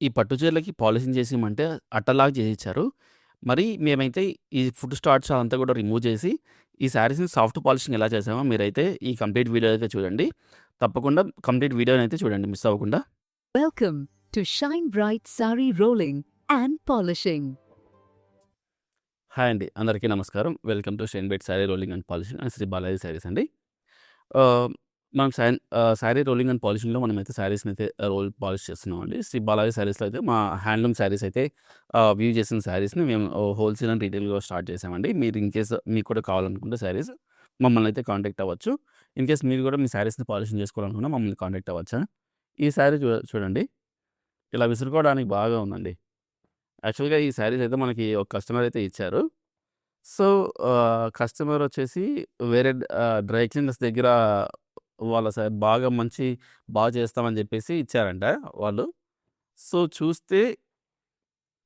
ఈ పట్టు చీరలకి పాలిషింగ్ చేసియమంటే అట్టలాగా చేసిచ్చారు. మరి మేమైతే ఈ ఫుడ్ స్టార్చ్ అదంతా కూడా రిమూవ్ చేసి, ఈ శారీస్‌ని సాఫ్ట్ పాలిషింగ్ ఎలా చేసామో మీరైతే ఈ కంప్లీట్ వీడియో అయితే చూడండి. తప్పకుండా కంప్లీట్ వీడియోనైతే చూడండి మిస్ అవ్వకుండా. Welcome to Shine Bright Sari Rolling and Polishing. Hi అండి. అందరికీ నమస్కారం. Welcome to shine byte sari rolling and polishing and Shri Balaji saris అండి. ఆహ్, మనం శారీ రోలింగ్ అండ్ పాలిషింగ్‌లో మనమైతే శారీస్‌నైతే పాలిష్ చేస్తున్నామండి. శ్రీ బాలాజీ శారీస్‌లో అయితే మా హ్యాండ్లూమ్ శారీస్ అయితే వ్యూ చేసిన శారీస్‌ని మేము హోల్‌సేల్ అండ్ రీటైల్‌గా స్టార్ట్ చేసామండి. మీరు ఇన్ కేస్ మీకు కూడా కావాలనుకుంటే శారీస్ మమ్మల్ని అయితే కాంటాక్ట్ అవ్వచ్చు. ఇన్ కేస్ మీరు కూడా మీ శారీస్‌ని పాలిషింగ్ చేసుకోవాలనుకున్నా మమ్మల్ని కాంటాక్ట్ అవ్వచ్చా. ఈ శారీ చూడండి. ఇలా విసురుకోవడానికి బాగా ఉందండి. యాక్చువల్‌గా ఈ శారీస్ అయితే మనకి ఒక కస్టమర్ అయితే ఇచ్చారు. సో, కస్టమర్ వచ్చేసి వేరే డ్రై క్లీనర్స్ దగ్గర వాళ్ళ బాగా చేస్తామని చెప్పేసి ఇచ్చారంట వాళ్ళు. సో, చూస్తే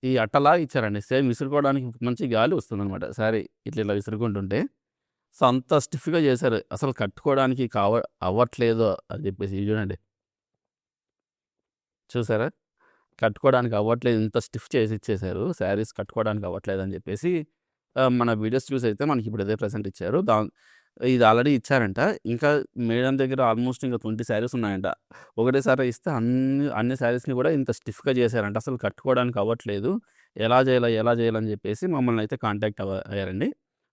ఈ అట్టలాగా ఇచ్చారండి. సేమ్ విసురుకోవడానికి మంచి గాలి వస్తుందనమాట శారీ ఇట్లా విసురుకుంటుంటే. సో, అంత స్టిఫ్‌గా చేశారు. అసలు కట్టుకోవడానికి అవ్వట్లేదు అని చెప్పేసి. ఇది చూడండి. చూసారా? కట్టుకోవడానికి అవ్వట్లేదు. ఇంత స్టిఫ్ చేసి ఇచ్చేశారు. శారీస్ కట్టుకోవడానికి అవ్వట్లేదని చెప్పేసి మన వీడియోస్ చూసైతే మనకిప్పుడు ఇదే ప్రెజెంట్ ఇచ్చారు. ఇది ఆల్రెడీ ఇచ్చారంట. ఇంకా మేడం దగ్గర ఆల్మోస్ట్ ఇంకా 20 శారీస్ ఉన్నాయంట. ఒకటేసారి ఇస్తే అన్ని శారీస్‌ని కూడా ఇంత స్టిఫ్‌గా చేశారంట. అసలు కట్టుకోవడానికి అవ్వట్లేదు. ఎలా చేయాలని చెప్పేసి మమ్మల్ని అయితే కాంటాక్ట్ అయ్యారండి.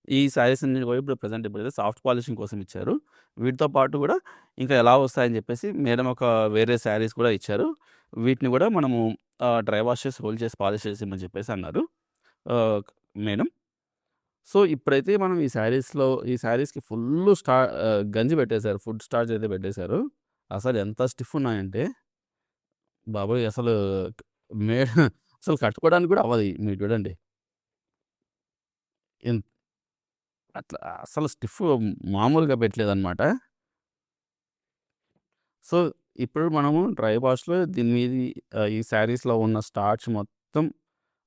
ఈ శారీస్ అన్నీ కూడా ఇప్పుడు ప్రెజెంట్ ఇప్పుడైతే సాఫ్ట్ పాలిషింగ్ కోసం ఇచ్చారు. వీటితో పాటు కూడా ఇంకా ఎలా వస్తాయని చెప్పేసి మేడం వేరే శారీస్ కూడా ఇచ్చారు. వీటిని కూడా మనము డ్రై వాష్ చేసి, హోల్డ్ చేసి, పాలిష్ చేసి ఇమ్మని చెప్పేసి అన్నారు ఆహ్, మేడం. సో, ఇప్పుడైతే మనం ఈ శారీస్‌కి గంజి పెట్టేశారు. ఫుడ్ స్టార్చ్ అయితే పెట్టేశారు. అసలు ఎంత స్టిఫ్ ఉన్నాయంటే బాబోయ్! మే అసలు కట్టుకోవడానికి కూడా అవ్వదు. మీరు చూడండి. ఎన్ అట్లా అసలు స్టిఫ్ మామూలుగా పెట్టలేదనమాట. సో, ఇప్పుడు మనము డ్రై వాష్‌లో దీని మీది ఈ శారీస్‌లో ఉన్న స్టార్చ్ మొత్తం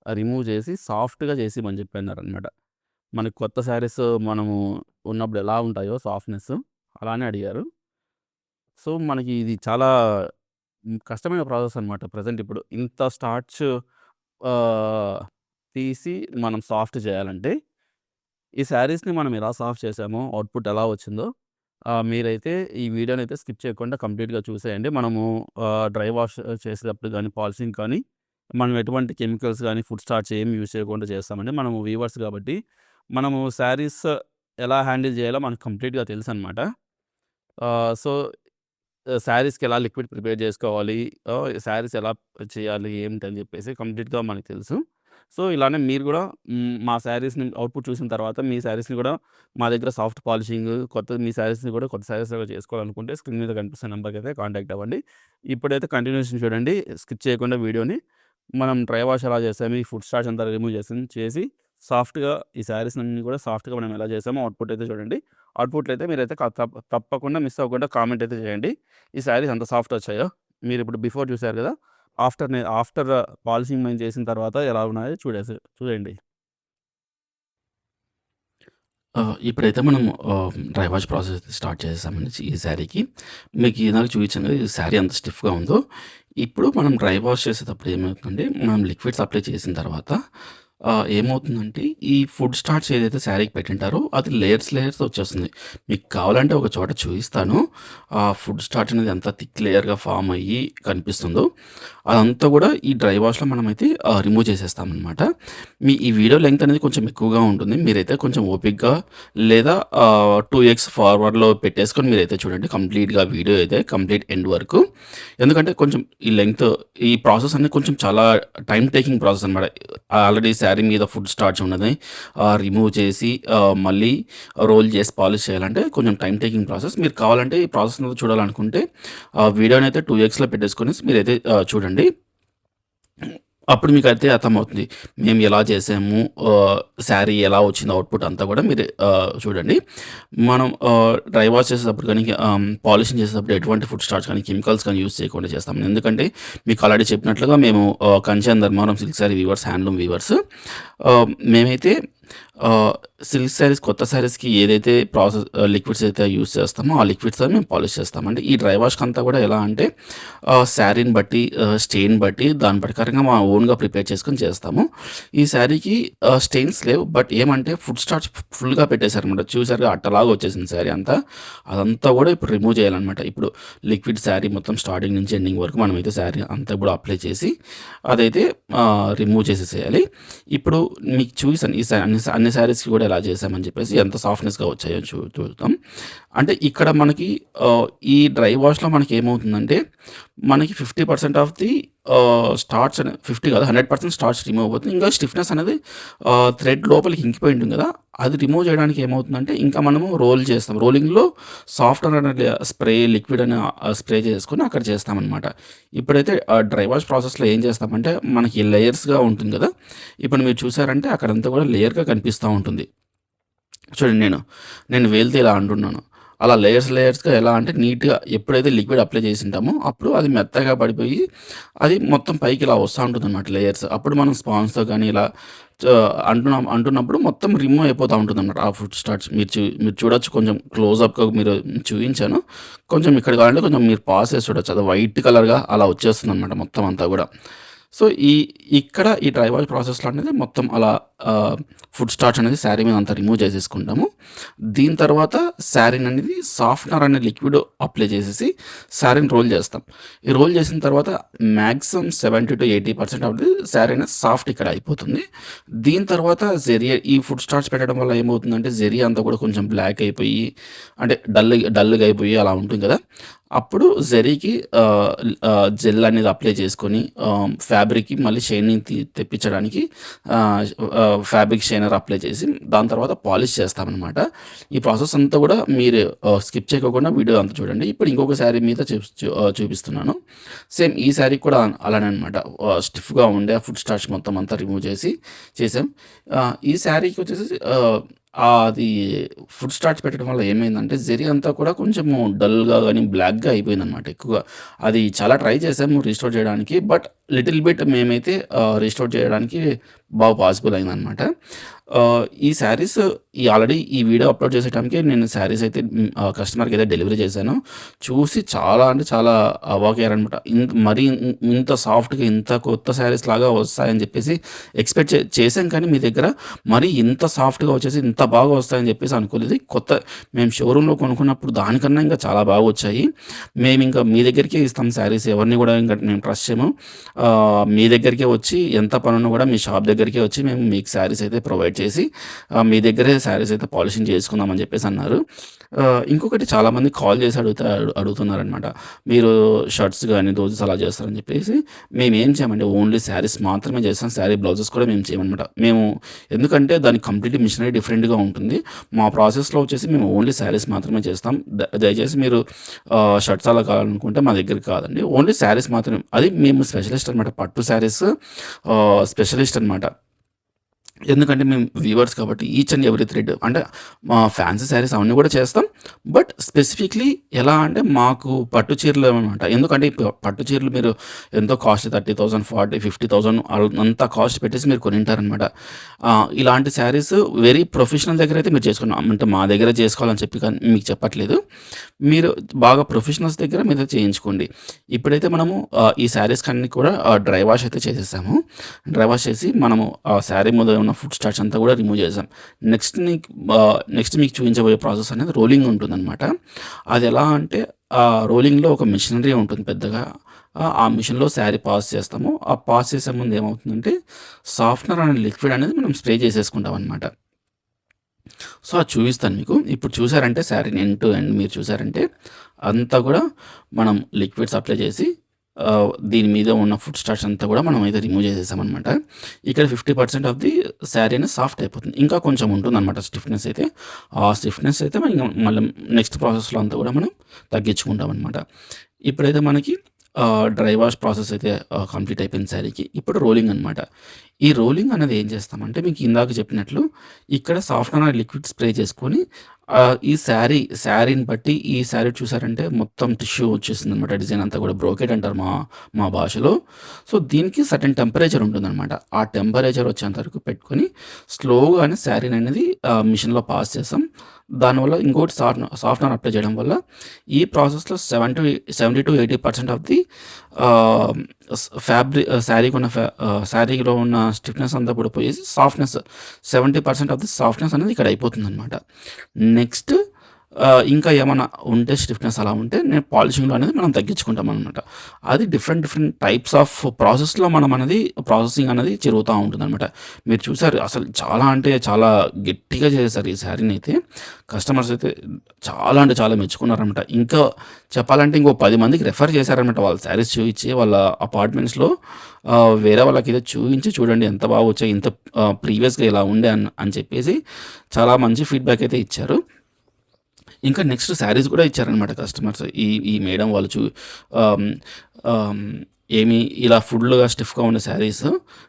రిమూవ్ చేసి సాఫ్ట్‌గా చేసి ఇమ్మని చెప్పన్నారనమాట. మనకి కొత్త శారీస్ మనము ఉన్నప్పుడు ఎలా ఉంటాయో సాఫ్ట్‌నెస్ అలానే అడిగారు. సో, మనకి ఇది చాలా కష్టమైన ప్రాసెస్ అనమాట. ప్రెజెంట్ ఇప్పుడు ఇంత స్టార్చ్ ఆహ్, తీసి మనం సాఫ్ట్ చేయాలంటే, ఈ శారీస్‌ని మనం ఎలా సాఫ్ట్ చేసామో, అవుట్‌పుట్ ఎలా వచ్చిందో మీరైతే ఈ వీడియోనైతే స్కిప్ చేయకుండా కంప్లీట్‌గా చూసేయండి. మనము డ్రై వాష్ చేసేటప్పుడు గానీ, పాలిషింగ్ కానీ, మనం ఎటువంటి కెమికల్స్ గానీ, ఫుడ్ స్టార్చ్ ఏమి యూజ్ చేయకుండా చేస్తామండి. మనము వీవర్స్ కాబట్టి, మనము శారీస్ ఎలా హ్యాండిల్ చేయాలో మనకు కంప్లీట్‌గా తెలుసనమాట. సో, శారీస్‌కి ఎలా లిక్విడ్ ప్రిపేర్ చేసుకోవాలి, శారీస్ ఎలా చేయాలి, ఏంటని చెప్పేసి కంప్లీట్‌గా మనకు తెలుసు. సో, ఇలానే మీరు కూడా మా శారీస్‌ని అవుట్‌పుట్ చూసిన తర్వాత మీ శారీస్‌ని కూడా మా దగ్గర సాఫ్ట్ పాలిషింగ్ మీ శారీస్‌ని కూడా కొత్త శారీస్‌లాగా చేసుకోవాలనుకుంటే స్క్రీన్ మీద కనిపిస్తున్న నంబర్‌కైతే కాంటాక్ట్ అవ్వండి. ఇప్పుడైతే కంటిన్యూషన్ చూడండి. స్కిప్ చేయకుండా వీడియోని. మనం డ్రై వాష్ ఎలా చేసాము, ఈ ఫుడ్ స్టార్చ్ అంతా రిమూవ్ చేసి సాఫ్ట్‌గా ఈ శారీస్‌నన్నీ కూడా సాఫ్ట్‌గా మనం ఎలా చేసామో అవుట్‌పుట్ అయితే చూడండి. అవుట్‌పుట్‌లో అయితే మీరైతే తప్పకుండా మిస్ అవ్వకుండా కామెంట్ అయితే చేయండి. ఈ శారీస్ ఎంత సాఫ్ట్ వచ్చాయో. మీరిప్పుడు బిఫోర్ చూసారు కదా! ఆఫ్టర్ పాలిషింగ్ మేము చేసిన తర్వాత ఎలా ఉన్నాయో చూడండి. ఇప్పుడైతే మనం డ్రై వాష్ ప్రాసెస్ స్టార్ట్ చేసేసామండి ఈ శారీకి. మీకు ఇందాక చూపించాను కదా! ఈ శారీ ఎంత స్టిఫ్‌గా ఉందో. ఇప్పుడు మనం డ్రై వాష్ చేసేటప్పుడు ఏమవుతుందంటే, మనం లిక్విడ్స్ అప్లై చేసిన తర్వాత ఏమవుతుందంటే, ఈ ఫుడ్ స్టార్చ్ ఏదైతే శారీకి పెట్టింటారో అది లేయర్స్ వచ్చేస్తుంది. మీకు కావాలంటే ఒక చోట చూయిస్తాను. ఆ ఫుడ్ స్టార్చ్ అనేది ఎంత థిక్ లేయర్‌గా ఫార్మ్ అయ్యి కనిపిస్తుందో, అదంతా కూడా ఈ డ్రై వాష్‌లో మనమైతే రిమూవ్ చేసేస్తామనమాట. ఈ వీడియో లెంగ్త్ అనేది కొంచెం ఎక్కువగా ఉంటుంది. మీరైతే కొంచెం ఓపికగా లేదా 2x ఫార్వర్డ్‌లో పెట్టేసుకొని మీరైతే చూడండి కంప్లీట్‌గా వీడియో అయితే కంప్లీట్ ఎండ్ వరకు. ఎందుకంటే కొంచెం ఈ ప్రాసెస్ అనేది కొంచెం చాలా టైమ్ టేకింగ్ ప్రాసెస్ అనమాట. ఆల్రెడీ శారీ మీద ఫుడ్ స్టార్చ్ ఉన్నది రిమూవ్ చేసి మళ్ళీ రోల్ చేసి పాలిష్ చేయాలంటే కొంచెం టైమ్ టేకింగ్ ప్రాసెస్. మీరు కావాలంటే ఈ ప్రాసెస్ అంతా చూడాలనుకుంటే వీడియోనైతే 2xలో పెట్టేసుకొని మీరైతే చూడండి. అప్పుడు మీకైతే అర్థమవుతుంది. మేము ఎలా చేసాము, శారీ ఎలా వచ్చింది అవుట్‌పుట్ అంతా కూడా మీరు చూడండి. మనం డ్రై వాష్ చేసేటప్పుడు కానీ, పాలిషింగ్ చేసేటప్పుడు ఎటువంటి ఫుడ్ స్టార్చ్ కానీ, కెమికల్స్ కానీ యూజ్ చేయకుండా చేస్తాం. ఎందుకంటే మీకు ఆల్రెడీ చెప్పినట్లుగా మేము Kanchi and Dharmavaram silk sari weavers, handloom weavers. మేమైతే సిల్క్ శారీస్ కొత్త శారీస్‌కి ఏదైతే లిక్విడ్స్ అయితే యూజ్ చేస్తామో, ఆ లిక్విడ్స్‌తో మేము పాలిష్ చేస్తాం. అంటే ఈ డ్రై వాష్‌కంతా కూడా ఎలా అంటే శారీని బట్టి, స్టెయిన్ బట్టి దాని ప్రకారంగా మా ఓన్‌గా ప్రిపేర్ చేసుకొని చేస్తాము. ఈ శారీకి స్టెయిన్స్ లేవు. బట్ ఏమంటే ఫుడ్ స్టార్చ్ ఫుల్‌గా పెట్టేసారనమాట. చూసారుగా అట్టలాగా వచ్చేసింది శారీ అంతా. అదంతా కూడా ఇప్పుడు రిమూవ్ చేయాలనమాట. ఇప్పుడు లిక్విడ్ శారీ మొత్తం స్టార్టింగ్ నుంచి ఎండింగ్ వరకు మనమైతే శారీ అంతా కూడా అప్లై చేసి అదైతే రిమూవ్ చేసేసేయాలి. ఇప్పుడు మీకు చూసాను ఈ అన్ని శారీస్‌కి కూడా ఎలా చేశామని చెప్పేసి ఎంత సాఫ్ట్‌నెస్‌గా వచ్చాయో చూద్దాం. అంటే ఇక్కడ మనకి ఈ డ్రై వాష్‌లో మనకేమవుతుందంటే మనకి 50% ఆఫ్ ది స్టార్చ్ 50 కాదు 100% స్టార్చ్ రిమూవ్ అవుతుంది. ఇంకా స్టిఫ్‌నెస్ అనేది థ్రెడ్ లోపలికి ఇంకిపోయి ఉంటుంది కదా! అది రిమూవ్ చేయడానికి ఏమవుతుందంటే ఇంకా మనము రోల్ చేస్తాం. రోలింగ్‌లో సాఫ్ట్‌నర్ అనే స్ప్రే లిక్విడ్ అని స్ప్రే చేసుకొని అక్కడ చేస్తామనమాట. ఇప్పుడైతే డ్రై వాష్ ప్రాసెస్‌లో ఏం చేస్తామంటే మనకి లేయర్స్‌గా ఉంటుంది కదా! ఇప్పుడు మీరు చూసారంటే అక్కడంతా కూడా లేయర్‌గా కనిపిస్తా ఉంటుంది. చూడండి నేను వేలుతో ఇలా అంటున్నాను. అలా లేయర్స్‌గా ఎలా అంటే నీట్‌గా ఎప్పుడైతే లిక్విడ్ అప్లై చేసుంటామో అప్పుడు అది మెత్తగా పడిపోయి అది మొత్తం పైకి ఇలా వస్తా ఉంటుందన్నమాట లేయర్స్. అప్పుడు మనం స్పాంజ్‌తో గానీ ఇలా చ అంటున్నప్పుడు మొత్తం రిమూవ్ అయిపోతా ఉంటుందన్నమాట ఆ ఫుడ్ స్టార్చ్. మీరు చూడొచ్చు కొంచెం క్లోజప్‌గా మీరు చూయించాను. కొంచెం ఇక్కడ కావాలంటే కొంచెం మీరు పాజ్ చేసి చూడొచ్చు. అది వైట్ కలర్‌గా అలా వచ్చేస్తుందన్నమాట మొత్తం అంతా గూడా. సో, ఇక్కడ ఈ డ్రై వాష్ ప్రాసెస్‌లో అనేది మొత్తం అలా ఫుడ్ స్టార్చ్ అనేది శారీ మీద అంతా రిమూవ్ చేసేసుకుంటాము. దీని తర్వాత శారీని అనేది సాఫ్ట్‌నర్ అనే లిక్విడ్ అప్లై చేసేసి శారీని రోల్ చేస్తాం. ఈ రోల్ చేసిన తర్వాత మాక్సిమం 70-80% ఆఫ్ ది శారీ అనేది సాఫ్ట్ ఇక్కడ అయిపోతుంది. దీని తర్వాత ఈ ఫుడ్ స్టార్చ్ పెట్టడం వల్ల ఏమవుతుందంటే జెరీ అంతా కూడా కొంచెం బ్లాక్ అయిపోయి అంటే డల్‌గా అయిపోయి అలా ఉంటుంది కదా! అప్పుడు జెరీకి జెల్ అనేది అప్లై చేసుకొని ఫ్యాబ్రిక్‌కి మళ్ళీ షైనింగ్ తెప్పించడానికి ఫ్యాబ్రిక్ షైనర్ అప్లై చేసి దాని తర్వాత పాలిష్ చేస్తామనమాట. ఈ ప్రాసెస్ అంతా కూడా మీరు స్కిప్ చేయకోకుండా వీడియో అంతా చూడండి. ఇప్పుడు ఇంకొక శారీ మీద చూపిస్తున్నాను. సేమ్ ఈ శారీకి కూడా అలానే అనమాట. స్టిఫ్‌గా ఉండే ఫుడ్ స్టార్చ్ మొత్తం అంతా రిమూవ్ చేసాం. ఈ శారీకి వచ్చేసి అది ఫుడ్ స్టార్చ్ పెట్టడం వల్ల ఏమైందంటే జెరీ అంతా కూడా కొంచెము డల్‌గా గాని, బ్లాక్‌గా అయిపోయిందనమాట ఎక్కువగా. అది చాలా ట్రై చేసాము రీస్టోర్ చేయడానికి. బట్ లిటిల్ బిట్ మేమైతే రీస్టోర్ చేయడానికి బాగా పాసిబుల్ అయిందనమాట. ఈ శారీస్ ఆల్రెడీ ఈ వీడియో అప్లోడ్ చేసే టైంకే నేను శారీస్ అయితే కస్టమర్‌కి అయితే డెలివరీ చేశాను. చూసి చాలా అంటే చాలా అవాక్కయ్యారనమాట. మరీ ఇంత సాఫ్ట్‌గా ఇంత కొత్త శారీస్ లాగా వస్తాయని చెప్పేసి ఎక్స్‌పెక్ట్ చేసాం కానీ మీ దగ్గర మరీ ఇంత సాఫ్ట్‌గా వచ్చేసి ఇంత బాగా వస్తాయని చెప్పేసి అనుకోలేదు. మేము షోరూమ్‌లో కొనుక్కున్నప్పుడు దానికన్నా ఇంకా చాలా బాగా వచ్చాయి. మేమింకా మీ దగ్గరికే ఇస్తాం శారీస్. ఎవరిని కూడా ఇంకా మేము ట్రస్ట్ చేయము. మీ దగ్గరికే వచ్చి ఎంత పనున్నా కూడా మీ షాప్ దగ్గరికే వచ్చి మేము మీకు శారీస్ అయితే ప్రొవైడ్ చేసి మీ దగ్గరే శారీస్ అయితే పాలిషింగ్ చేసుకుందామని చెప్పేసి అన్నారు. ఇంకొకటి చాలామంది కాల్ చేసి అడుగుతున్నారనమాట. మీరు షర్ట్స్ గానీ, రోజెస్ అలా చేస్తారని చెప్పేసి మేమేం చేయమండి ఓన్లీ శారీస్ మాత్రమే చేస్తాం. శారీ బ్లౌజెస్ కూడా మేము చేయమనమాట. ఎందుకంటే దానికి కంప్లీట్‌లీ మిషనరీ డిఫరెంట్‌గా ఉంటుంది. మా ప్రాసెస్‌లో వచ్చేసి మేము ఓన్లీ శారీస్ మాత్రమే చేస్తాం. దయచేసి మీరు షర్ట్స్ అలా కావాలనుకుంటే మా దగ్గర కాదండి. ఓన్లీ శారీస్ మాత్రమే. అది మేము స్పెషలిస్ట్ అనమాట. పట్టు శారీస్ స్పెషలిస్ట్ అనమాట. ఎందుకంటే మేము వీవర్స్ కాబట్టి ఈచ్ అండ్ ఎవ్రీ థ్రెడ్ అంటే ఫ్యాన్సీ శారీస్ అవన్నీ కూడా చేస్తాం. బట్ స్పెసిఫిక్‌లీ ఎలా అంటే మాకు పట్టు చీరలు అనమాట. ఎందుకంటే పట్టు చీరలు మీరు ఎంతో కాస్ట్ 30,000, 40,000, 50,000 అంత కాస్ట్ పెట్టేసి మీరు కొనింటారనమాట. ఇలాంటి శారీస్ వెరీ ప్రొఫెషనల్ దగ్గర అయితే మీరు చేసుకున్నాం. అంటే మా దగ్గర చేసుకోవాలని చెప్పి కానీ మీకు చెప్పట్లేదు. మీరు బాగా ప్రొఫెషనల్స్ దగ్గర మీరు చేయించుకోండి. ఇప్పుడైతే మనము ఈ శారీస్‌కి అన్నీ కూడా డ్రై వాష్ అయితే చేసేసాము. డ్రై వాష్ చేసి మనము ఆ శారీ మీద ఉన్న ఫుడ్ స్టార్చ్ అంతా కూడా రిమూవ్ చేసాం. నెక్స్ట్ మీకు చూపించబోయే ప్రాసెస్ అనేది రోలింగ్ ఉంటుందన్నమాట. అది ఎలా అంటే రోలింగ్‌లో ఒక మిషనరీ ఉంటుంది పెద్దగా. ఆ మిషన్‌లో శారీ పాస్ చేస్తాము. ఆ పాస్ చేసే ముందు ఏమవుతుందంటే సాఫ్ట్‌నర్ అనే లిక్విడ్ అనేది మనం స్ప్రే చేసేసుకుంటాం అనమాట. సో, అది చూపిస్తాను మీకు. ఇప్పుడు చూసారంటే శారీని ఎండ్ టు ఎండ్ మీరు చూసారంటే అంతా కూడా మనం లిక్విడ్స్ అప్లై చేసి దీని మీద ఉన్న ఫుడ్ స్టార్చ్ అంతా కూడా మనం అయితే రిమూవ్ చేసేసామనమాట. ఇక్కడ 50% ఆఫ్ ది శారీ అనేది సాఫ్ట్ అయిపోతుంది. ఇంకా కొంచెం ఉంటుందన్నమాట స్టిఫ్‌నెస్ అయితే. ఆ స్టిఫ్‌నెస్ అయితే మళ్ళీ నెక్స్ట్ ప్రాసెస్‌లో అంతా కూడా మనం తగ్గించుకుంటామనమాట. ఇప్పుడైతే మనకి డ్రై వాష్ ప్రాసెస్ అయితే కంప్లీట్ అయిపోయింది శారీకి. ఇప్పుడు రోలింగ్ అనమాట. ఈ రోలింగ్ అనేది ఏం చేస్తామంటే మీకు ఇందాక చెప్పినట్లు ఇక్కడ సాఫ్ట్‌నర్ లిక్విడ్ స్ప్రే చేసుకొని ఈ శారీని బట్టి ఈ శారీ చూసారంటే మొత్తం టిష్యూ వచ్చేసిందనమాట. డిజైన్ అంతా కూడా బ్రోకెట్ అంటారు మా భాషలో. సో, దీనికి సర్టెన్ టెంపరేచర్ ఉంటుందనమాట. ఆ టెంపరేచర్ వచ్చేంత వరకు పెట్టుకొని స్లోగానే శారీని అనేది మిషన్‌లో పాస్ చేస్తాం. దానివల్ల ఇంకోటి సాఫ్ట్‌నర్ అప్లై చేయడం వల్ల ఈ ప్రాసెస్‌లో 70-80% ఆఫ్ ది ఆహ్, శారీలో ఉన్న స్టిఫ్‌నెస్ అంతా కూడా పోయేసి 70% ఆఫ్ ది సాఫ్ట్‌నెస్ అనేది ఇక్కడ అయిపోతుందనమాట. నెక్స్ట్ ఇంకా ఏమన్నా ఉంటే స్టిఫ్‌నెస్ అలా ఉంటే నేను పాలిషింగ్‌లో అనేది మనం తగ్గించుకుంటామనమాట. అది డిఫరెంట్ టైప్స్ ఆఫ్ ప్రాసెస్‌లో మనం అనేది ప్రాసెసింగ్ అనేది జరుగుతా ఉంటుందనమాట. మీరు చూసారు అసలు చాలా అంటే చాలా గట్టిగా చేసేసారు ఈ శారీనైతే. కస్టమర్స్ అయితే చాలా అంటే చాలా మెచ్చుకున్నారనమాట. ఇంకా చెప్పాలంటే ఇంకో 10 మందికి రెఫర్ చేశారనమాట. వాళ్ళ శారీస్ చూయించి వాళ్ళ అపార్ట్మెంట్స్‌లో వేరే వాళ్ళకైతే చూయించి చూడండి ఎంత బాగా వచ్చాయి. ఇంత ప్రీవియస్‌గా ఇలా ఉండే అని చెప్పేసి చాలా మంచి ఫీడ్‌బ్యాక్ అయితే ఇచ్చారు. ఇంకా నెక్స్ట్ శారీస్ కూడా ఇచ్చారనమాట కస్టమర్స్. ఈ మేడం వాళ్ళు ఆహ్, ఆహ్, ఏమి ఇలా ఫుల్‌గా స్టిఫ్‌గా ఉన్న శారీస్,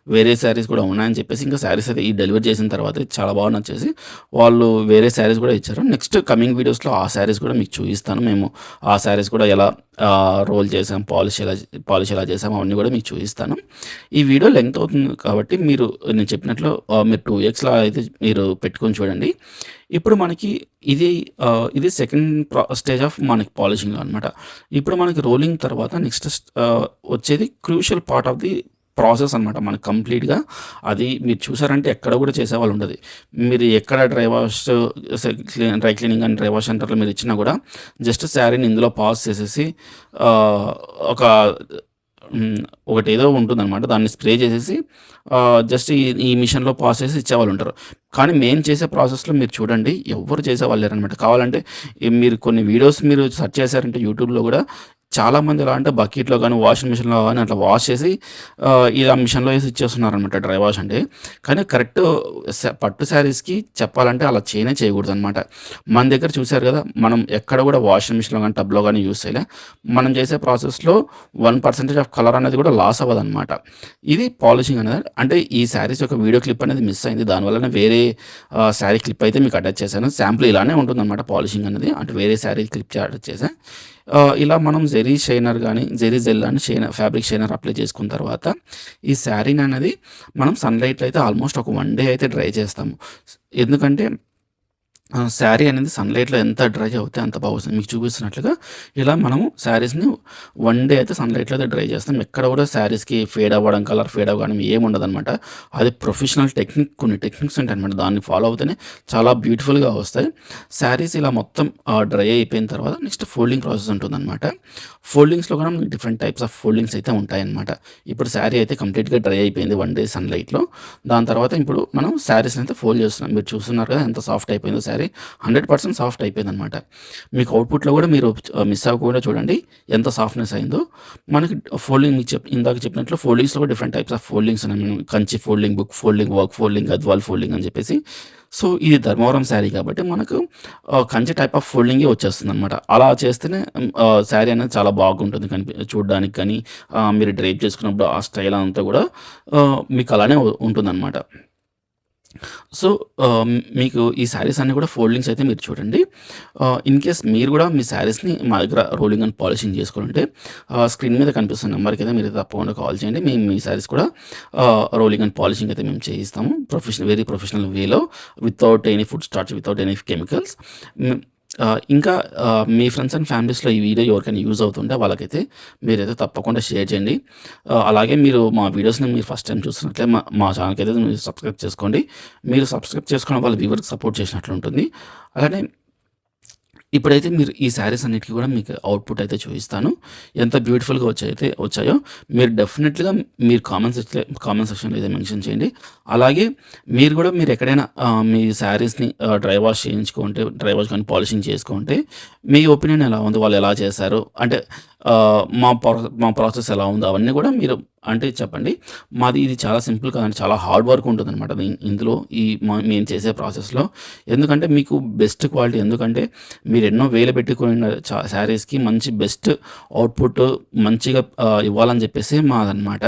వేరే శారీస్ కూడా ఉన్నాయని చెప్పేసి ఇంకా శారీస్ అయితే ఈ డెలివరీ చేసిన తర్వాత చాలా బాగా నచ్చేసి వాళ్ళు వేరే శారీస్ కూడా ఇచ్చారు. నెక్స్ట్ కమింగ్ వీడియోస్‌లో ఆ శారీస్ కూడా మీకు చూపిస్తాను. మేము ఆ శారీస్ కూడా ఎలా రోల్ చేసాం, పాలిష్ ఎలా చేసాం అవన్నీ కూడా మీకు చూపిస్తాను. ఈ వీడియో లెంగ్త్ అవుతుంది కాబట్టి మీరు నేను చెప్పినట్లు మీరు 2xలా అయితే మీరు పెట్టుకొని చూడండి. ఇప్పుడు మనకి ఇది సెకండ్ స్టేజ్ ఆఫ్ మనకి పాలిషింగ్‌లో అనమాట. ఇప్పుడు మనకి రోలింగ్ తర్వాత నెక్స్ట్ వచ్చేది crucial part of the process అనమాట. మనకు కంప్లీట్‌గా అది మీరు చూసారంటే ఎక్కడ కూడా చేసేవాళ్ళు ఉండదు. మీరు ఎక్కడ dry cleaning and dry wash సెంటర్‌లో మీరు ఇచ్చినా కూడా జస్ట్ శారీని ఇందులో పాస్ చేసేసి ఆహ్, ఒక ఒకటేదో ఉంటుందనమాట. దాన్ని స్ప్రే చేసేసి జస్ట్ ఈ మిషన్‌లో పాస్ చేసి ఇచ్చేవాళ్ళు ఉంటారు. కానీ మేము చేసే ప్రాసెస్‌లో మీరు చూడండి ఎవ్వరు చేసేవాళ్ళు లేరనమాట. కావాలంటే మీరు కొన్ని వీడియోస్ మీరు సెర్చ్ చేశారంటే యూట్యూబ్‌లో కూడా చాలామంది ఎలా అంటే బకెట్‌లో గానీ, వాషింగ్ మిషన్‌లో గానీ అట్లా వాష్ చేసి ఇలా మిషన్‌లో ఏసి ఇచ్చేస్తున్నారనమాట డ్రై వాష్ అంటే. కానీ కరెక్ట్ పట్టు శారీస్‌కి చెప్పాలంటే అలా చేయకూడదనమాట. మన దగ్గర చూసారు కదా! మనం ఎక్కడ కూడా వాషింగ్ మిషన్‌లో గానీ, టబ్‌లో గానీ యూజ్ చేయలే. మనం చేసే ప్రాసెస్‌లో 1% ఆఫ్ కలర్ అనేది కూడా లాస్ అవ్వదనమాట. ఇది పాలిషింగ్ అనేది. అంటే ఈ శారీస్ యొక్క వీడియో క్లిప్ అనేది మిస్ అయింది. దానివల్లనే వేరే శారీ క్లిప్ అయితే మీకు అటాచ్ చేశాను. శాంపుల్ ఇలానే ఉంటుందనమాట పాలిషింగ్ అనేది. అంటే వేరే శారీ క్లిప్ అటాచ్ చేశా. ఇలా మనం జెరీ షైనర్ గానీ, జెరీ జెల్ అని ఫ్యాబ్రిక్ షైనర్ అప్లై చేసుకున్న తర్వాత ఈ శారీని అనేది మనం సన్‌లైట్‌లో అయితే ఆల్మోస్ట్ ఒక 1 డే అయితే డ్రై చేస్తాము. ఎందుకంటే శారీ అనేది సన్‌లైట్‌లో ఎంత డ్రై అవుతే అంత బాగొస్తుంది. మీకు చూపిస్తున్నట్లుగా ఇలా మనము శారీస్‌ని 1 డే అయితే సన్‌లైట్‌లో అయితే డ్రై చేస్తాం. ఎక్కడ కూడా శారీస్‌కి ఫేడ్ అవ్వడం, కలర్ ఫేడ్ అవ్వడం ఏమి ఉండదనమాట. అది ప్రొఫెషనల్ కొన్ని టెక్నిక్స్ ఉంటాయనమాట. దాన్ని ఫాలో అవుతేనే చాలా బ్యూటిఫుల్‌గా వస్తాయి. శారీస్ ఇలా మొత్తం డ్రై అయిపోయిన తర్వాత నెక్స్ట్ ఫోల్డింగ్ ప్రాసెస్ ఉంటుందనమాట. ఫోల్డింగ్స్‌లో కూడా మనకి డిఫరెంట్ టైప్స్ ఆఫ్ ఫోల్డింగ్స్ అయితే ఉంటాయన్నమాట. ఇప్పుడు శారీ అయితే కంప్లీట్‌గా డ్రై అయిపోయింది 1 డే సన్‌లైట్‌లో. దాని తర్వాత ఇప్పుడు మనం శారీస్‌ని అయితే ఫోల్డ్ చేస్తున్నాం. మీరు చూస్తున్నారు కదా ఎంత సాఫ్ట్ అయిపోయిందో శారీ. 100% సాఫ్ట్ అయిపోయిందనమాట. మీకు అవుట్‌పుట్‌లో కూడా మీరు మిస్ అవ్వకుండా చూడండి ఎంత సాఫ్ట్‌నెస్ అయిందో. మనకి ఫోల్డింగ్ మీకు ఇందాక చెప్పినట్లు ఫోల్డింగ్స్‌లో కూడా డిఫరెంట్ టైప్స్ ఆఫ్ ఫోల్డింగ్స్ ఉన్నాయి. మనం Kanchi folding, book folding, work folding, Gadwal folding అని చెప్పేసి. సో, ఇది ధర్మవరం శారీ కాబట్టి మనకు కంచి టైప్ ఆఫ్ ఫోల్డింగే వచ్చేస్తుందనమాట. అలా చేస్తేనే శారీ అనేది చాలా బాగుంటుంది చూడడానికి కానీ, మీరు డ్రైప్ చేసుకున్నప్పుడు ఆ స్టైల్ అంతా కూడా మీకు అలానే ఉంటుందనమాట. సో, మీకు ఈ శారీస్ అన్నీ కూడా ఫోల్డింగ్స్ అయితే మీరు చూడండి. ఇన్‌కేస్ మీరు కూడా మీ శారీస్‌ని మా దగ్గర రోలింగ్ అండ్ పాలిషింగ్ చేసుకోవాలంటే స్క్రీన్ మీద కనిపిస్తున్న నెంబర్‌కి అయితే మీరు తప్పకుండా కాల్ చేయండి. మేము మీ శారీస్ కూడా రోలింగ్ అండ్ పాలిషింగ్ అయితే మేము చేయిస్తాము. వెరీ ప్రొఫెషనల్ వేలో without any food starch, without any chemicals. ఇంకా మీ ఫ్రెండ్స్ అండ్ ఫ్యామిలీస్‌లో ఈ వీడియో ఎవరికైనా యూజ్ అవుతుంటే వాళ్ళకైతే మీరైతే తప్పకుండా షేర్ చేయండి. అలాగే మీరు మా వీడియోస్‌ని మీరు ఫస్ట్ టైమ్ చూస్తున్నట్లే మా ఛానల్‌కి అయితే మీరు సబ్స్క్రైబ్ చేసుకోండి. మీరు సబ్స్క్రైబ్ చేసుకోవడం వల్ల వ్యూవర్‌కి సపోర్ట్ చేసినట్లు ఉంటుంది. అలానే ఇప్పుడైతే మీరు ఈ శారీస్ అన్నిటికి కూడా మీకు అవుట్‌పుట్ అయితే చూపిస్తాను. ఎంత బ్యూటిఫుల్‌గా వచ్చాయో మీరు డెఫినెట్‌గా మీరు కామెంట్ సెక్షన్‌లో అయితే మెన్షన్ చేయండి. అలాగే మీరు ఎక్కడైనా మీ శారీస్‌ని డ్రై వాష్ కానీ పాలిషింగ్ చేసుకుంటే మీ ఒపీనియన్ ఎలా ఉంది? వాళ్ళు ఎలా చేశారు? అంటే మా ప్రాసెస్ ఎలా ఉందో అవన్నీ గూడా మీరు అంటే చెప్పండి. మాది ఇది చాలా సింపుల్ కాదండి. చాలా హార్డ్ వర్క్ ఉంటదనమాట ఇందులో మేము చేసే ప్రాసెస్‌లో. ఎందుకంటే మీకు బెస్ట్ క్వాలిటీ ఎందుకంటే మీరు ఎన్నో వేలు పెట్టి కొనిన శారీస్‌కి మంచి బెస్ట్ అవుట్‌పుట్ మంచిగా ఇవ్వాలని జెప్పేసి మాదనమాట.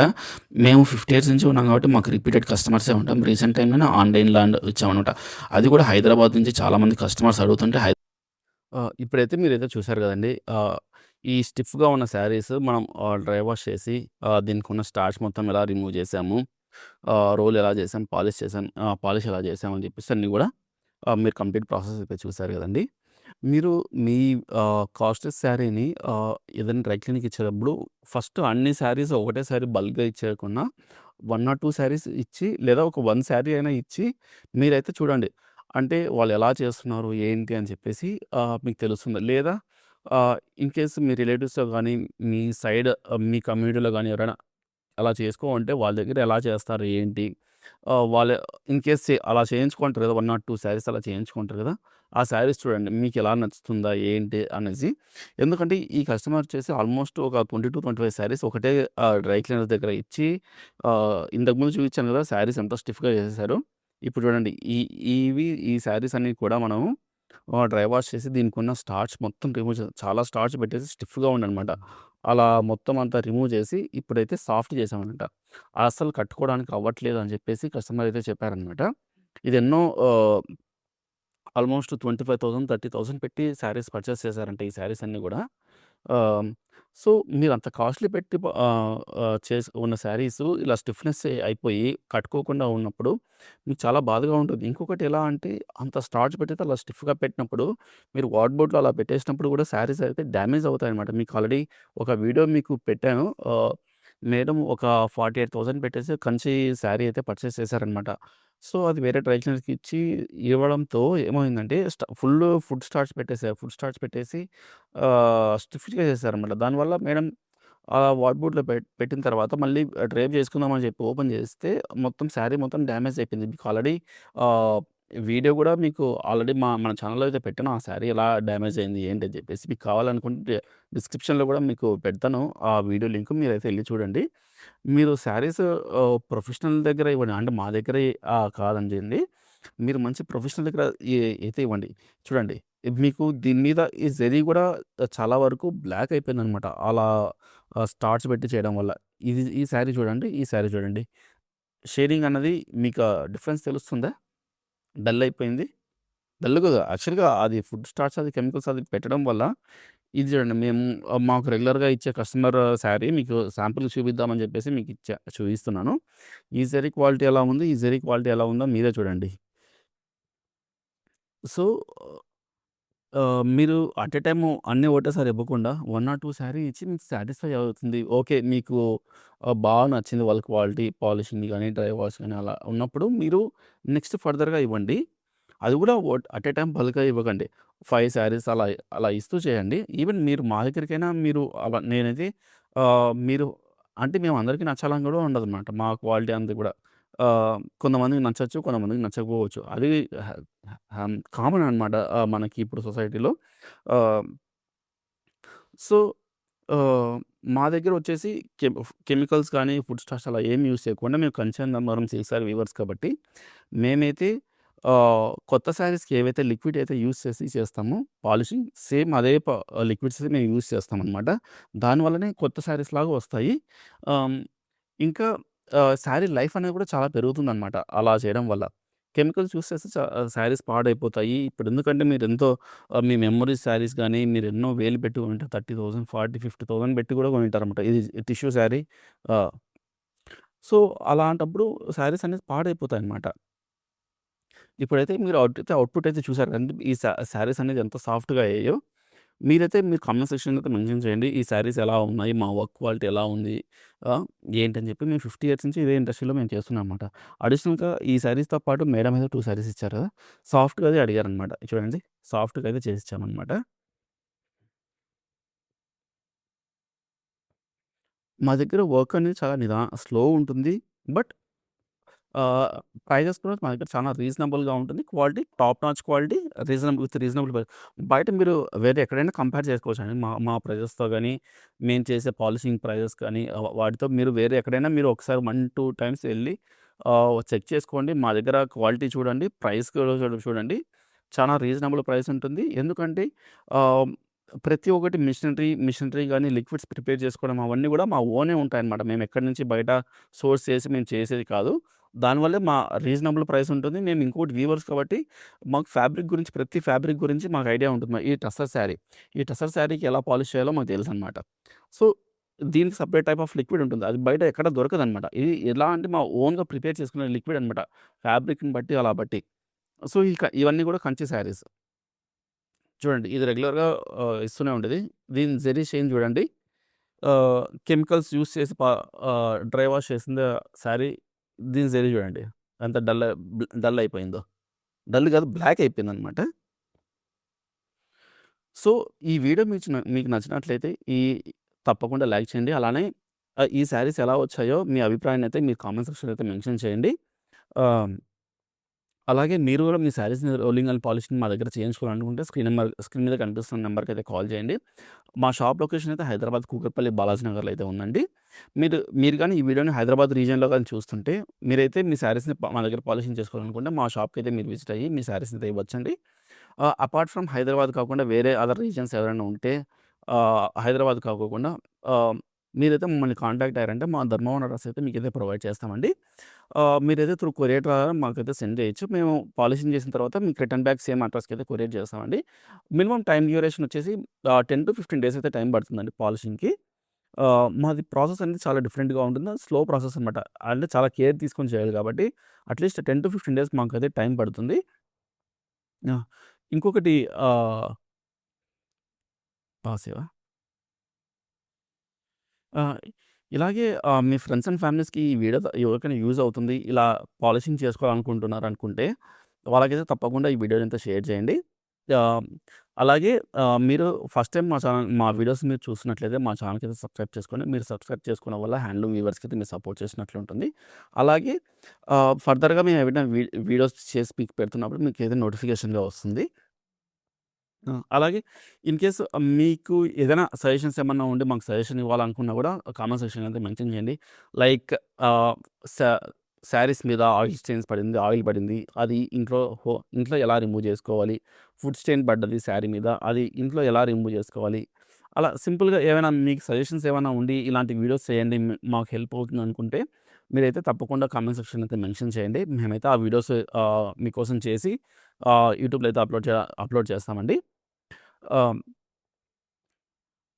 మేము 50 ఇయర్స్ నుంచి ఉన్నాం కాబట్టి మాకు రిపీటెడ్ కస్టమర్సే ఉంటాం. రీసెంట్ టైమ్‌లోనే ఆన్‌లైన్‌లో ఇచ్చామనమాట. అది కూడా హైదరాబాద్ నుంచి చాలామంది కస్టమర్స్ అడుగుతుంటే ఇప్పుడైతే మీరైతే చూసారు గదండీ! ఈ స్టిఫ్‌గా ఉన్న శారీస్ మనం డ్రై వాష్ చేసి దీనికున్న స్టార్చ్ మొత్తం ఎలా రిమూవ్ చేసాము, రోల్ ఎలా చేసాం, పాలిష్ ఎలా చేసామని చెప్పేసి అన్నీ గూడా మీరు కంప్లీట్ ప్రాసెస్ అయితే చూసారు గదండీ! మీరు మీ కాస్ట్‌లెస్ శారీని ఏదైనా డ్రై క్లీనింగ్‌కి ఇచ్చేటప్పుడు ఫస్ట్ అన్ని శారీస్ ఒకటేసారి బల్క్‌గా ఇచ్చేయకుండా 1 ఆర్ 2 శారీస్ ఇచ్చి లేదా ఒక 1 శారీ అయినా ఇచ్చి మీరైతే చూడండి. అంటే వాళ్ళు ఎలా చేస్తున్నారు, ఏంటి అని చెప్పేసి మీకు తెలుస్తుంది. లేదా ఇన్ కేస్ మీ రిలేటివ్స్‌లో గానీ, మీ సైడ్ మీ కమ్యూనిటీలో గానీ ఎవరైనా అలా చేసుకోమంటే వాళ్ళ దగ్గర ఎలా చేస్తారు, ఏంటి? వాళ్ళ ఇన్ కేస్ అలా చేయించుకుంటారు కదా! 1 ఆర్ 2 శారీస్ అలా చేయించుకుంటారు కదా! ఆ శారీస్ చూడండి. మీకెలా నచ్చుతుందా, ఏంటి అనేసి. ఎందుకంటే ఈ కస్టమర్ వచ్చేసి ఆల్మోస్ట్ ఒక 20-25 శారీస్ ఒకటే డ్రై క్లీనర్ దగ్గర ఇచ్చి ఇంతకుముందు చూపించాను కదా! శారీస్ ఎంత స్టిఫ్‌గా చేసేసారో. ఇప్పుడు చూడండి ఈ శారీస్ అన్నీ కూడా మనము డ్రై వాష్ చేసి దీనికున్న స్టార్చ్ మొత్తం రిమూవ్ చాలా స్టార్చ్ పెట్టేసి స్టిఫ్‌గా ఉండనమాట. అలా మొత్తం అంతా రిమూవ్ చేసి ఇప్పుడైతే సాఫ్ట్ చేశామనమాట. అస్సలు కట్టుకోవడానికి అవ్వట్లేదు అని చెప్పేసి కస్టమర్ అయితే చెప్పారనమాట. ఇది ఎన్నో ఆల్మోస్ట్ 25,000, 30,000 పెట్టి శారీస్ పర్చేస్ చేశారంట ఈ శారీస్ అన్నీ గూడా. ఆహ్, సో, మీరంత కాస్ట్‌లీ పెట్టి ఉన్న శారీసు ఇలా స్టిఫ్‌నెస్ అయిపోయి కట్టుకోకుండా ఉన్నప్పుడు మీకు చాలా బాధగా ఉంటుంది. ఇంకొకటి ఎలా అంటే అంత స్టార్చ్ పెట్టితే అలా స్టిఫ్‌గా పెట్టినప్పుడు మీరు వార్డ్‌బోర్డ్‌లో అలా పెట్టేసినప్పుడు కూడా శారీస్ అయితే డ్యామేజ్ అవుతాయన్నమాట. మీకు ఆల్రెడీ ఒక వీడియో మీకు పెట్టాను. మేడం ఒక 48,000 పెట్టేసి కంచి శారీ అయితే పర్చేస్ చేశారనమాట. సో, అది వేరే డ్రై క్లీనర్‌కి ఇచ్చి ఇవ్వడంతో ఏమైందంటే ఫుడ్ స్టార్చ్ పెట్టేసారు. ఫుడ్ స్టార్చ్ పెట్టేసి స్టిఫ్ చేసేసారనమాట. దానివల్ల మేడం వార్డ్‌బోర్డ్‌లో పెట్టిన తర్వాత మళ్ళీ డ్రైప్ చేసుకుందామని చెప్పి ఓపెన్ చేస్తే మొత్తం శారీ మొత్తం డ్యామేజ్ అయిపోయింది. మీకు ఆల్రెడీ ఆహ్, వీడియో కూడా మీకు ఆల్రెడీ మన ఛానెల్‌లో అయితే పెట్టాను. ఆ శారీ ఎలా డ్యామేజ్ అయింది ఏంటి అని చెప్పేసి. మీకు కావాలనుకుంటే డిస్క్రిప్షన్‌లో కూడా మీకు పెడతాను. ఆ వీడియో లింక్ మీరైతే ఎళ్లి చూడండి. మీరు శారీస్ ప్రొఫెషనల్ దగ్గర ఇవ్వండి. అంటే మా దగ్గర కాదండి. మీరు మంచి ప్రొఫెషనల్ దగ్గర అయితే ఇవ్వండి. చూడండి మీకు దీని మీద ఈ జరీ గూడా చాలా వరకు బ్లాక్ అయిపోయిందనమాట. అలా స్టార్చ్ పెట్టి చేయడం వల్ల. ఈ శారీ చూడండి. ఈ శారీ చూడండి. షేడింగ్ అన్నది మీకు డిఫరెన్స్ తెలుస్తుందా? డల్ అయిపోయింది. డల్ కాదు. యాక్చువల్‌గా అది ఫుడ్ స్టార్చ్ అది కెమికల్స్ అది పెట్టడం వల్ల ఇది చూడండి మేము మాకు రెగ్యులర్‌గా ఇచ్చే కస్టమర్ శారీ మీకు శాంపుల్‌కి చూపిద్దామని చెప్పేసి చూపిస్తున్నాను. ఈ జరీ క్వాలిటీ ఎలా ఉంది? ఈ జరీ క్వాలిటీ ఎలా ఉందో మీరే చూడండి. సో, మీరు అట్ ఎ టైము అన్నీ ఒకటేసారి ఇవ్వకుండా 1 ఆర్ 2 శారీ ఇచ్చి మీకు సాటిస్ఫై అవుతుంది. ఓకే. మీకు బాగా నచ్చింది వాళ్ళ క్వాలిటీ, పాలిషింగ్ గాని, డ్రై వాష్ గాని అలా ఉన్నప్పుడు మీరు నెక్స్ట్ ఫర్దర్‌గా ఇవ్వండి. అది కూడా అట్ ఎ టైమ్ బల్క్‌గా ఇవ్వకండి. 5 శారీస్ అలా అలా ఇస్తూ చేయండి. ఈవెన్ మీరు మా దగ్గరికైనా మీరు అలా నేనైతే మీరు అంటే మేము అందరికీ నచ్చాలని కూడా ఉండదనమాట. మా క్వాలిటీ అంతా కూడా. కొంతమందికి నచ్చొచ్చు, కొంతమందికి నచ్చకపోవచ్చు. అది హ కామన్ అనమాట. మనకి ఇప్పుడు సొసైటీలో. ఆహ్, సో, ఆహ్, మా దగ్గరొచ్చేసి కెమికల్స్ కానీ, ఫుడ్ స్టార్చ్ అలా ఏమి యూజ్ చేయకుండా మేము కంచెన్ నంబరం సిఎస్ఆర్ వీవర్స్ కాబట్టి, మేమైతే కొత్త శారీస్‌కి ఏవైతే లిక్విడ్ అయితే యూజ్ చేసి చేస్తామో పాలిషింగ్ సేమ్ అదే లిక్విడ్స్ మేము యూజ్ చేస్తామనమాట. దానివల్లనే కొత్త శారీస్ లాగా వస్తాయి. ఆహ్, ఇంకా శారీ లైఫ్ అనేది కూడా చాలా పెరుగుతుందనమాట అలా చేయడం వల్ల. కెమికల్స్ యూజ్ చేస్తే శారీస్ పాడైపోతాయి. ఇప్పుడెందుకంటే మీరెంతో మీ మెమోరీస్ శారీస్ గానీ, మీరెన్నో వేలు పెట్టి కొనుంటారు. 30,000, 40, 50,000 పెట్టి కూడా కొనుంటారనమాట. ఇది టిష్యూ శారీ. ఆహ్, సో, అలాంటప్పుడు శారీస్ అనేది పాడైపోతాయనమాట. ఇప్పుడైతే మీరు అవుట్‌పుట్ అయితే చూసారు కదండీ! ఈ శారీస్ అనేది ఎంత సాఫ్ట్‌గా అయ్యాయో. మీరు కామెంట్ సెక్షన్‌లో అయితే మెన్షన్ చేయండి. ఈ శారీస్ ఎలా ఉన్నాయి? మా వర్క్ క్వాలిటీ ఎలా ఉంది? ఆహ్, ఏంటని చెప్పి మేము 50 ఇయర్స్ నుంచి ఇదే ఇండస్ట్రీలో మేము చేస్తున్నామనమాట. అడిషనల్‌గా ఈ శారీస్‌తో పాటు మేడం ఏదో 2 శారీస్ ఇచ్చారు కదా! సాఫ్ట్‌గా అది అడిగారనమాట. చూడండి సాఫ్ట్‌గా అయితే చేసిచ్చామనమాట. మా దగ్గర వర్క్ అనేది చాలా స్లో ఉంటుంది. బట్ ఆహ్, ప్రైజెస్ కూడా మా దగ్గర చాలా రీజనబుల్‌గా ఉంటుంది. Quality top notch quality reasonable price. బయట మీరు వేరే ఎక్కడైనా కంపేర్ చేసుకోవచ్చండి. మా మా ప్రైజెస్‌తో గాని, మేము చేసే పాలిషింగ్ ప్రైజెస్ కానీ వాటితో మీరు వేరే ఎక్కడైనా మీరు ఒకసారి 1, 2 టైమ్స్ ఎళ్లి చెక్ చేసుకోండి. మా దగ్గర క్వాలిటీ చూడండి. ప్రైస్ కూడా చూడండి. చాలా రీజనబుల్ ప్రైస్ ఉంటుంది. ఎందుకంటే ఆహ్, ప్రతి ఒక్కటి మిషనరీ గాని, లిక్విడ్స్ ప్రిపేర్ చేసుకోవడం అవన్నీ కూడా మా ఓనే ఉంటాయన్నమాట. మేము ఎక్కడి నుంచి బయట సోర్స్ చేసి మేము చేసేది కాదు. దానివల్లే మా రీజనబుల్ ప్రైస్ ఉంటుంది. మేము ఇంకోటి వీవర్స్ కాబట్టి మాకు ప్రతి ఫ్యాబ్రిక్ గురించి మాకు ఐడియా ఉంటుంది. ఈ టసర్ శారీకి ఎలా పాలిష్ చేయాలో మాకు తెలుసనమాట. సో, దీనికి సెపరేట్ టైప్ ఆఫ్ లిక్విడ్ ఉంటుంది. అది బయట ఎక్కడ దొరకదనమాట. ఇది ఎలా అంటే మా ఓన్‌గా ప్రిపేర్ చేసుకునే లిక్విడ్ అనమాట. ఫ్యాబ్రిక్‌ని బట్టి అలా బట్టి. సో, ఇవన్నీ కూడా కంచి శారీస్. చూడండి ఇది రెగ్యులర్‌గా ఇస్తూనే ఉంటది. దీని జెరీ షైన్ చూడండి. కెమికల్స్ యూజ్ చేసి డ్రై వాష్ చేసిన శారీ. దీని జరీ చూడండి. ఎంత డల్ అయిపోయిందో. డల్ కాదు బ్లాక్ అయిపోయిందనమాట. సో, ఈ వీడియో మీకు నచ్చినట్లయితే తప్పకుండా లైక్ చేయండి. అలానే ఈ శారీస్ ఎలా వచ్చాయో మీ అభిప్రాయాన్ని అయితే మీరు కామెంట్ సెక్షన్‌లో అయితే మెన్షన్ చేయండి. ఆహ్, అలాగే మీరు కూడా మీ శారీస్‌ని రోలింగ్ అండ్ పాలిషింగ్ మా దగ్గర చేయించుకోవాలనుకుంటే స్క్రీన్ మీద కనిపిస్తున్న నంబర్‌కైతే కాల్ చేయండి. మా షాప్ లొకేషన్ అయితే హైదరాబాద్ కూకట్పల్లి బాలాజీ నగర్‌లో అయితే ఉందండి. మీరు మీరు గాని ఈ వీడియోని హైదరాబాద్ రీజియన్‌లో గాని చూస్తుంటే మీరైతే మీ శారీస్‌ని మా దగ్గర పాలిషింగ్ చేసుకోవాలనుకుంటే మా షాప్‌కైతే మీరు విజిట్ అయ్యి మీ శారీస్‌ని అయితే ఇవ్వచ్చండి. అపార్ట్ ఫ్రమ్ హైదరాబాద్ కాకుండా వేరే అదర్ రీజియన్స్ ఎవరైనా ఉంటే హైదరాబాద్ కాకోకుండా ఆహ్, మీరైతే మమ్మల్ని కాంటాక్ట్ అయ్యారంటే మా ధర్మవరం అడ్రెస్ అయితే మీకైతే ప్రొవైడ్ చేస్తామండి. మీరైతే త్రూ కొరియర్ ద్వారా మాకైతే సెండ్ చేయొచ్చు. మేము పాలిషింగ్ చేసిన తర్వాత మీకు రిటర్న్ బ్యాక్ సేమ్ అడ్రస్‌కి అయితే కొరియర్ చేస్తామండి. మినిమమ్ టైమ్ డ్యూరేషన్ వచ్చేసి 10-15 డేస్ అయితే టైం పడుతుందండి పాలిషింగ్‌కి. మాది ప్రాసెస్ అనేది చాలా డిఫరెంట్‌గా ఉంటుంది. స్లో ప్రాసెస్ అనమాట. అంటే చాలా కేర్ తీసుకొని చేయాలి కాబట్టి అట్‌లీస్ట్ 10-15 డేస్ మాకైతే టైం పడుతుంది. ఆ! ఇంకొకటి ఆహ్, పాసేవా? ఆ! ఇలాగే మీ ఫ్రెండ్స్ అండ్ ఫ్యామిలీస్‌కి ఈ వీడియో ఎవరికైనా యూజ్ అవుతుంది. ఇలా పాలిషింగ్ చేసుకోవాలనుకుంటున్నారనుకుంటే, వాళ్ళకైతే తప్పకుండా ఈ వీడియోనైతే షేర్ చేయండి. ఆహ్, అలాగే మీరు ఫస్ట్ టైమ్ మా వీడియోస్ మీరు చూస్తున్నట్లయితే మా ఛానల్‌కైతే సబ్స్క్రైబ్ చేసుకోండి. మీరు సబ్స్క్రైబ్ చేసుకోవడం వల్ల హ్యాండ్లూమ్ వ్యూవర్స్‌కైతే మీరు సపోర్ట్ చేసినట్లుంటుంది. అలాగే ఫర్దర్‌గా మేము ఏవైనా వీడియోస్ చేసి మీకు పెడుతున్నప్పుడు మీకైతే నోటిఫికేషన్‌గా వస్తుంది. అలాగే ఇన్ కేస్ మీకు ఏదైనా సజెషన్స్ ఏమన్నా ఉండి మాకు సజెషన్ ఇవ్వాలనుకున్నా కూడా కామెంట్ సెక్షన్‌లో అయితే మెన్షన్ చేయండి. లైక్ ఆహ్, సా శారీస్ మీద ఆయిల్ పడింది. అది ఇంట్లో ఎలా రిమూవ్ చేసుకోవాలి? ఫుడ్ స్టెయిన్ పడ్డది శారీ మీద. అది ఇంట్లో ఎలా రిమూవ్ చేసుకోవాలి? అలా సింపుల్‌గా ఏవైనా మీకు సజెషన్స్ ఏమైనా ఉండి ఇలాంటి వీడియోస్ చేయండి. మాకు హెల్ప్ అవుతుంది అనుకుంటే మీరైతే తప్పకుండా కామెంట్ సెక్షన్‌లో అయితే మెన్షన్ చేయండి. మేమైతే ఆ వీడియోస్ మీకోసం చేసి యూట్యూబ్‌లో అయితే అప్లోడ్ చేస్తామండి.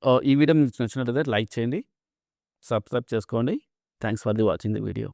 ఆహ్, ఈ వీడియో మీకు నచ్చినట్లయితే లైక్ చేయండి. సబ్స్క్రైబ్ చేసుకోండి. Thanks for watching the video.